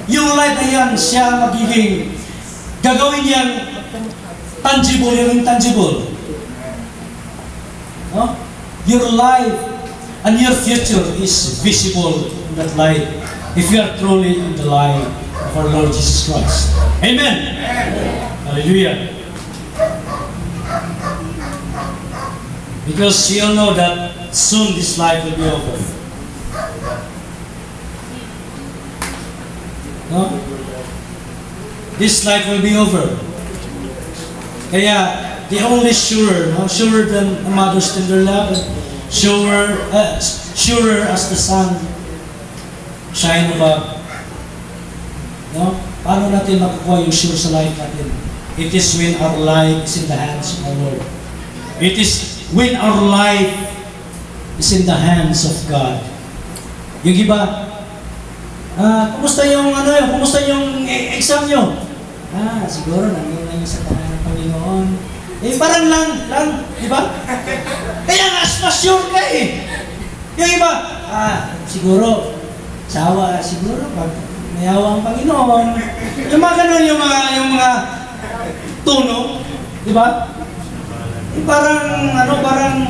yung light na yan, siya magiging, gagawin niyang tangible, yung intangible. No? Your life and your future is visible in that light if you are truly in the light of our Lord Jesus Christ. Amen. Hallelujah. Because you all know that soon this life will be over. No? This life will be over. Kaya, the only sure, no? Surer than a mother's tender love, surer as the sun shine above. No? Paano natin makukuha yung sure sa life natin? It is when our life is in the hands of our Lord. It is when our life is in the hands of God. Yung iba, kumusta yung exam nyo? Siguro nangyay na yung sa tahanan ng Panginoon. Parang lang, di ba? Kaya nga, sure ka eh. Yung iba, siguro, sawa, siguro, pag mayawa ang Panginoon. Yung mga ganun, yung mga tuno, di ba? Parang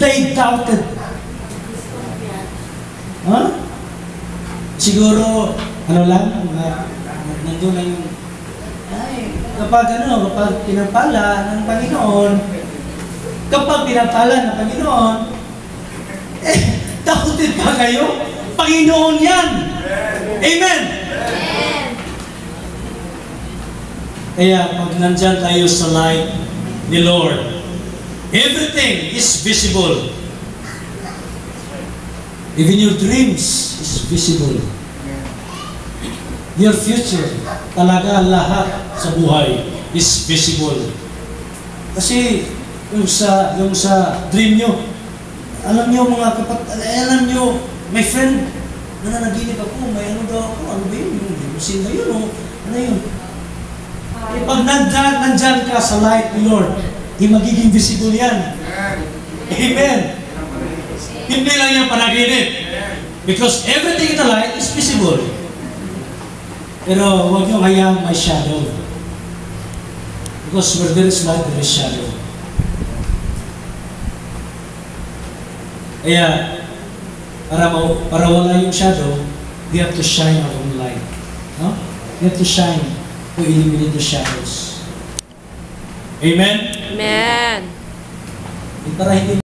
they doubted. Siguro, nandun na yung, kapag pinapala ng Panginoon, doubted pa kayo? Panginoon yan! Amen! Kaya, pag nandyan tayo sa light ni Lord, everything is visible. Even your dreams is visible. Your future, talaga lahat sa buhay is visible. Kasi yung sa dream nyo, alam nyo mga alam nyo, my friend, nananaginip ako, may ano daw ako, ano ba yun? Yung sin na yun, ano yun? Pag nandyan ka sa light ni Lord, magiging visible yan. Amen. Hindi lang yung panaginip. Because everything in the light is visible. Pero huwag nyo hayaan may shadow. Because where there is light, there is shadow. Kaya, para wala yung shadow, we have to shine our own light. No? We have to shine to eliminate the shadows. Amen? Amen. Para hindi